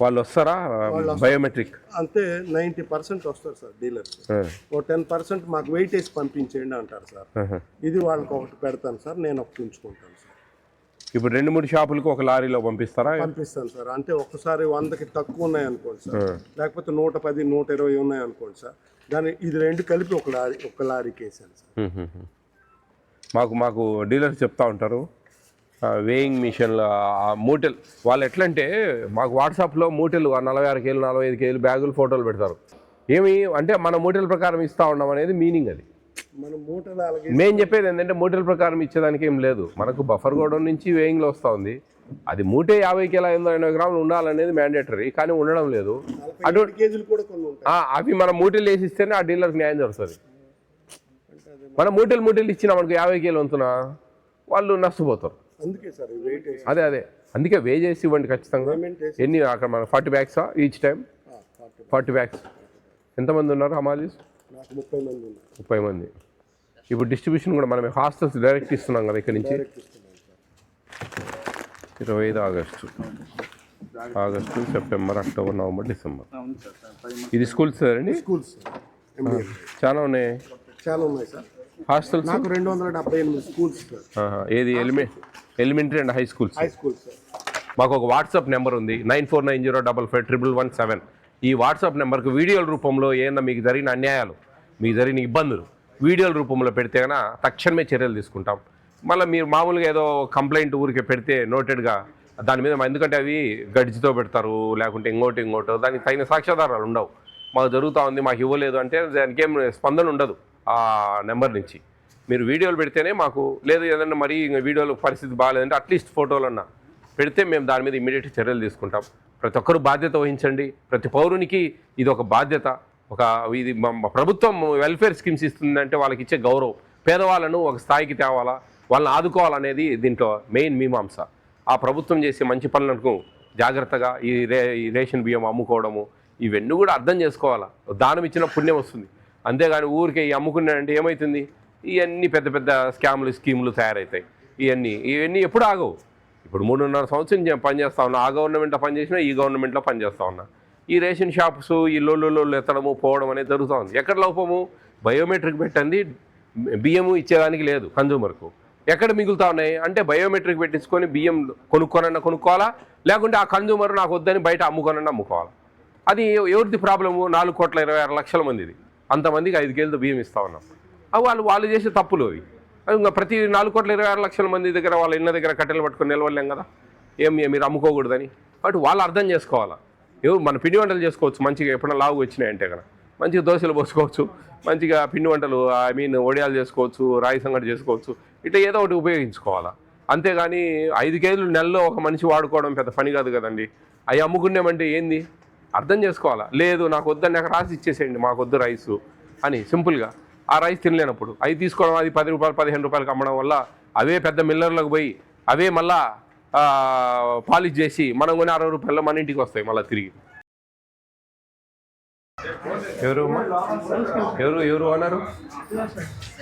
వాళ్ళు వస్తారా బయోమెట్రిక్? అంతే 90% వస్తారు సార్ డీలర్స్. ఓ 10% మాకు వెయిట్ వేసి పంపించేయండి అంటారు సార్. ఇది వాళ్ళకి ఒకటి పెడతాను సార్, నేను ఒకటి ఉంచుకుంటాను సార్. ఇప్పుడు 2-3 షాపులకు ఒక లారీలో పంపిస్తారా? పంపిస్తాను సార్. అంటే ఒక్కసారి 100కి తక్కువ ఉన్నాయి అనుకోండి సార్, లేకపోతే 110, 120 ఉన్నాయి అనుకోండి సార్, దాన్ని ఇది 2 కలిపి ఒక లారీకి వేసాను సార్. మాకు డీలర్స్ చెప్తా ఉంటారు వేయింగ్ మిషన్లు మూటలు. వాళ్ళు ఎట్లంటే మాకు వాట్సాప్లో మూటలు 46 కేజీలు 45 కేజీలు బ్యాగులు ఫోటోలు పెడతారు. ఏమి అంటే మన మూటల ప్రకారం ఇస్తూ ఉన్నాం అనేది మీనింగ్. అది మనం మూటలు మేము చెప్పేది ఏంటంటే మూటల ప్రకారం ఇచ్చేదానికి ఏం లేదు. మనకు బఫర్ గోడౌన్ నుంచి వేయింగ్లో వస్తూ ఉంది. అది మూటే 50 కిలో 80 గ్రాములు ఉండాలనేది మ్యాండేటరీ, కానీ ఉండడం లేదు. అటువంటి కేజీలు కూడా కొన్ని ఉంటాయి. అవి మన మూటలు వేసిస్తేనే ఆ డీలర్కి న్యాయం జరుగుతుంది. మన మూటలు ఇచ్చినా మనకు 50 కేజీలు వంతున వాళ్ళు నష్టపోతారు. అందుకే సార్ వెయిట్ అదే అందుకే వే చేసి ఇవ్వండి ఖచ్చితంగా. ఎన్ని అక్కడ మన 40 బ్యాగ్సా ఈచ్ టైం? 40 బ్యాగ్స్. ఎంతమంది ఉన్నారు హమాలీస్? 30 మంది. ఇప్పుడు డిస్ట్రిబ్యూషన్ కూడా మనం హాస్టల్స్ డైరెక్ట్ ఇస్తున్నాం కదా ఇక్కడ నుంచి. 25 August, September, October, November, December. ఇది స్కూల్స్ అండి? స్కూల్స్ చాలా ఉన్నాయి సార్ హాస్టల్స్. నాకు 278 స్కూల్స్. ఏది ఎలిమెంటరీ అండ్ హై స్కూల్స్? మాకు ఒక వాట్సాప్ నెంబర్ ఉంది 9490555117. ఈ వాట్సాప్ నెంబర్కి వీడియోల రూపంలో ఏమన్నా మీకు జరిగిన అన్యాయాలు, మీకు జరిగిన ఇబ్బందులు వీడియోల రూపంలో పెడితే కన్నా తక్షణమే చర్యలు తీసుకుంటాం. మళ్ళీ మీరు మామూలుగా ఏదో కంప్లైంట్ ఊరికే పెడితే నోటెడ్గా దాని మీద, ఎందుకంటే అవి గడ్జితో పెడతారు, లేకుంటే ఇంకోటో దానికి తగిన సాక్ష్యాధారాలు ఉండవు. మాకు జరుగుతూ ఉంది, మాకు ఇవ్వలేదు అంటే దానికి ఏం స్పందన ఉండదు ఆ నెంబర్ నుంచి. మీరు వీడియోలు పెడితేనే మాకు, లేదు ఏదన్నా మరీ వీడియోలో పరిస్థితి బాగాలేదంటే అట్లీస్ట్ ఫోటోలన్నా పెడితే మేము దాని మీద ఇమీడియట్ చర్యలు తీసుకుంటాం. ప్రతి ఒక్కరు బాధ్యత వహించండి. ప్రతి పౌరునికి ఇది ఒక బాధ్యత. ఇది ప్రభుత్వం వెల్ఫేర్ స్కీమ్స్ ఇస్తుందంటే వాళ్ళకి ఇచ్చే గౌరవం. పేదవాళ్ళను ఒక స్థాయికి తేవాలా, వాళ్ళని ఆదుకోవాలనేది దీంట్లో మెయిన్ మీమాంస. ఆ ప్రభుత్వం చేసే మంచి పనులకు జాగ్రత్తగా ఈ రేషన్ బియ్యం అమ్ముకోవడము ఇవన్నీ కూడా అర్థం చేసుకోవాలా. దానం ఇచ్చిన పుణ్యం వస్తుంది. అంతేగాని ఊరికే అమ్ముకున్నాడంటే ఏమవుతుంది? ఇవన్నీ పెద్ద పెద్ద స్కీములు తయారవుతాయి. ఇవన్నీ ఎప్పుడు ఆగవు. ఇప్పుడు 3.5 సంవత్సరం పనిచేస్తా ఉన్నా, ఆ గవర్నమెంట్లో పనిచేసినా ఈ గవర్నమెంట్లో పనిచేస్తా ఉన్నా. ఈ రేషన్ షాప్స్ ఈ లోళ్ళు ఎత్తడము పోవడం అనేది జరుగుతూ ఉంది. ఎక్కడ లోపము? బయోమెట్రిక్ పెట్టండి బియ్యము ఇచ్చేదానికి లేదు కన్జ్యూమర్కు. ఎక్కడ మిగులుతూ ఉన్నాయి అంటే బయోమెట్రిక్ పెట్టించుకొని బియ్యం కొనుక్కోవాలా, లేకుంటే ఆ కన్జ్యూమర్ నాకు వద్దని బయట అమ్ముకోవాలా. అది ఎవరిది ప్రాబ్లము? 4,26,00,000 మందిది. అంతమందికి 5 కేజీలతో బియ్యం ఇస్తూ ఉన్నాం. వాళ్ళు చేసే తప్పులు అవి. ఇంకా ప్రతి 4,26,00,000 మంది దగ్గర వాళ్ళ ఇళ్ళ దగ్గర కట్టెలు పట్టుకొని నిలవలేం కదా, మీరు అమ్ముకోకూడదని. కాబట్టి వాళ్ళు అర్థం చేసుకోవాలా. మన పిండి వంటలు చేసుకోవచ్చు మంచిగా. ఎప్పుడైనా లావు వచ్చినాయంటే కదా మంచిగా దోశలు పోసుకోవచ్చు, మంచిగా పిండి వంటలు వడియాలు చేసుకోవచ్చు, రాయి సంగటి చేసుకోవచ్చు. ఇట్లా ఏదో ఒకటి ఉపయోగించుకోవాలా. అంతేగాని 5 కేజీలు నెలలో ఒక మనిషి వాడుకోవడం పెద్ద పని కాదు కదండి. అవి అమ్ముకున్నామంటే ఏంది అర్థం చేసుకోవాలా. లేదు నాకు వద్దని నాకు రాసి ఇచ్చేసేయండి, మాకు వద్దు రైసు అని సింపుల్గా. ఆ రైస్ తినలేనప్పుడు అవి తీసుకోవడం, అది 10 రూపాయలు 15 రూపాయలకి అమ్మడం వల్ల అవే పెద్ద మిల్లర్లకు పోయి అవే మళ్ళా పాలిష్ చేసి మనం కొని 60 రూపాయల్లో మన ఇంటికి వస్తాయి మళ్ళీ తిరిగి. ఎవరు అన్నారు?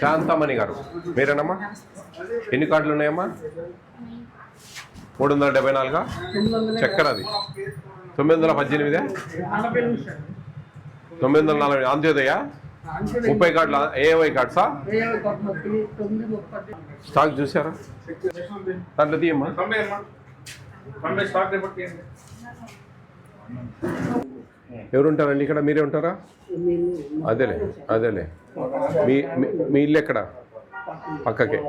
శాంతమణి గారు మీరేనమ్మా? ఎన్ని కార్డులు ఉన్నాయమ్మా? 374 చక్కెర. అది 918 940 అంత్యోదయ 30 కార్డులు. ఏవై కార్డ్సా? స్టాక్ చూసారా? దాంట్లో తీయమ్మా. ఎవరు ఉంటారండి ఇక్కడ? మీరే ఉంటారా? అదేలే. మీ ఇల్లు ఎక్కడ? పక్కకే.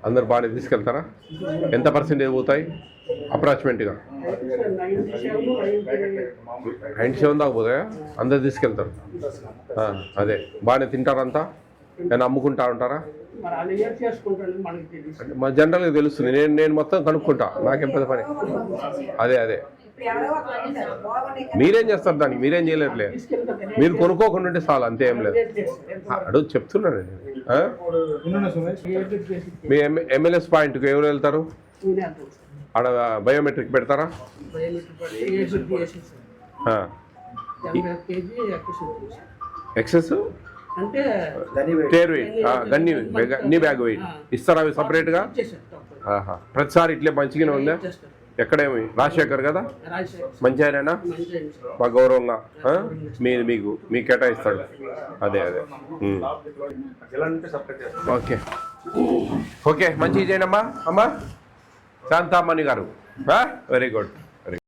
అందరు బాగానే తీసుకెళ్తారా? ఎంత పర్సెంటేజ్ పోతాయి అప్రాక్సిమేట్గా? 97 దాకా పోతాయా? అందరు తీసుకెళ్తారు. అదే బాగానే తింటారంతా? నేను అమ్ముకుంటా ఉంటారా? మా జనరల్గా తెలుస్తుంది. నేను మొత్తం కనుక్కుంటా, నాకేం పెద్ద పని. అదే మీరేం చేస్తారు దానికి? మీరేం చేయలేరులే. మీరు కొనుక్కోకుండా ఉంటే చాలు, అంతే. ఏం లేదు. అడుగు చెప్తున్నానండి. మీ ఎమ్మెల్యేస్ పాయింట్కి ఎవరు వెళ్తారు? ఆడ బయోమెట్రిక్ పెడతారా? ఎక్సెస్ టేర్ వెయిట్, గన్ని బ్యాగ్ వెయిట్ ఇస్తారా అవి సపరేట్గా? ప్రతిసారి ఇట్లే మంచిగానే ఉందా? ఎక్కడేమి రాజశేఖర్ కదా మంచి ఆయననా మా గౌరవంగా మీకు కేటాయిస్తాడు అదే ఓకే ఓకే మంచిగా చేయండి అమ్మా శాంతామణి గారు వెరీ గుడ్ వెరీ గుడ్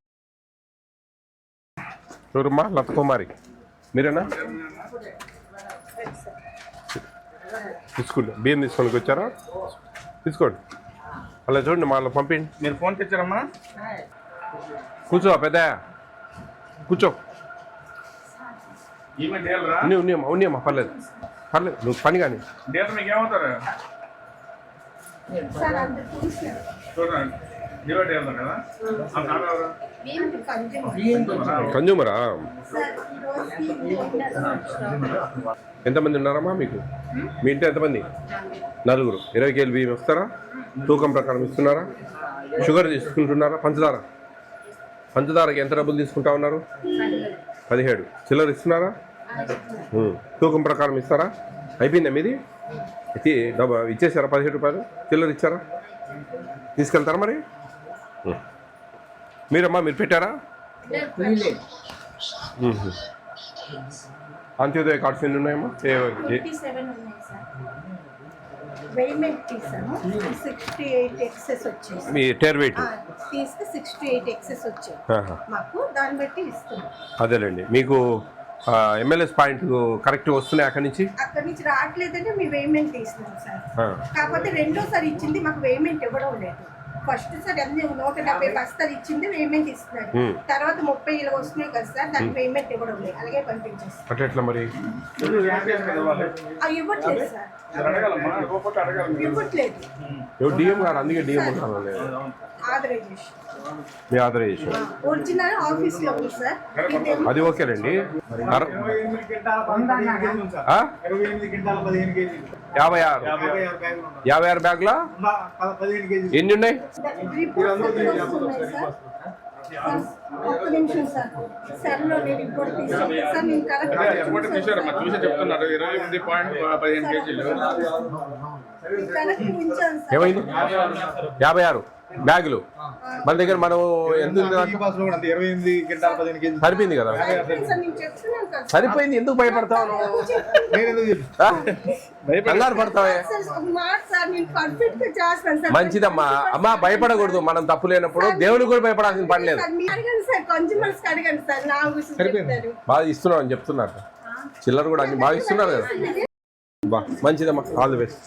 ఎవరమ్మా లత కుమారి మీరేనా తీసుకోండి బియ్యం తీసుకోనికి వచ్చారా తీసుకోండి అలా చూడండి మళ్ళీ పంపించండి మీరు ఫోన్ తెచ్చారమ్మా కూర్చో పెద్ద కూర్చో ఈమె డీలరా ఉన్నాయమ్మా పర్లేదు నువ్వు పని కానీ డీలర్ మీకు ఏమవుతారు చూడండి డీలర్ డీలర్ కదా ఆ నాన్న ఎవరు కన్జ్యూమరా ఎంతమంది ఉన్నారమ్మా మీకు మీ ఇంట్లో ఎంతమంది 4 20 కేజీలు బియ్యం ఇస్తారా తూకం ప్రకారం ఇస్తున్నారా షుగర్ తీసుకుంటున్నారా పంచదారకి ఎంత డబ్బులు తీసుకుంటా ఉన్నారు 17 చిల్లర ఇస్తున్నారా తూకం ప్రకారం ఇస్తారా అయిపోయిందా మీది ఇచ్చేసారా 17 రూపాయలు చిల్లర ఇచ్చారా తీసుకెళ్తారా మరి మీరమ్మా మీరు పెట్టారా అంత్యోదయ కార్డ్స్ ఎన్ని ఉన్నాయమ్మా మీ టేర్ వెయిట్ అదేలేండి మీకు ఎంఎల్ఎస్ పాయింట్ కరెక్ట్ వస్తున్నాయి అక్కడి నుంచి రావట్లేదంటే మీ వేమెంట్ ఇస్తున్నాం సార్ కాకపోతే రెండోసారి ఇచ్చింది మాకు వేమెంట్ ఇవ్వడం లేదు ఫస్ట్ సార్ అన్ని 170 బస్తాలు ఇచ్చింది పేమెంట్ ఇస్తున్నారు తర్వాత 30 ఇలా వస్తున్నాయి కదా సార్ దానికి పేమెంట్ ఇవ్వడం లేదు అలాగే పంపించేస్తారు అట్లా ఎట్లా మరి ఇవ్వట్లేదు సార్ ఇవ్వట్లేదు డిఎం గారు అందుకే డిఎం ఉంటాను మీ ఆథరైజేషన్ ఒరిజినల్ ఆఫీస్ లో ఉంది సార్ అది ఓకేనండి 56 బ్యాగ్లా ఎన్ని ఉన్నాయి ఒక్క నిమిషం సార్ సెల్లో నేను రిపోర్ట్ తీసుకుంటాను సార్ నేను చూసి చెప్తున్నారు 28.15 కేజీలు కరెక్ట్ ఉంచాను సార్ ఏమైంది 56 బ్యాగులు మన దగ్గర మనం ఎంత సరిపోయింది కదా సరిపోయింది ఎందుకు భయపడతావు కంగారు పడతావే మంచిదమ్మా అమ్మా భయపడకూడదు మనం తప్పు లేనప్పుడు దేవునికి కూడా భయపడాల్సిన పని లేదు బాగా ఇస్తున్నావు అని చెప్తున్నారు చిల్లర కూడా అన్ని బాగా ఇస్తున్నారు కదా మంచిదమ్మా ఆల్ ది బెస్ట్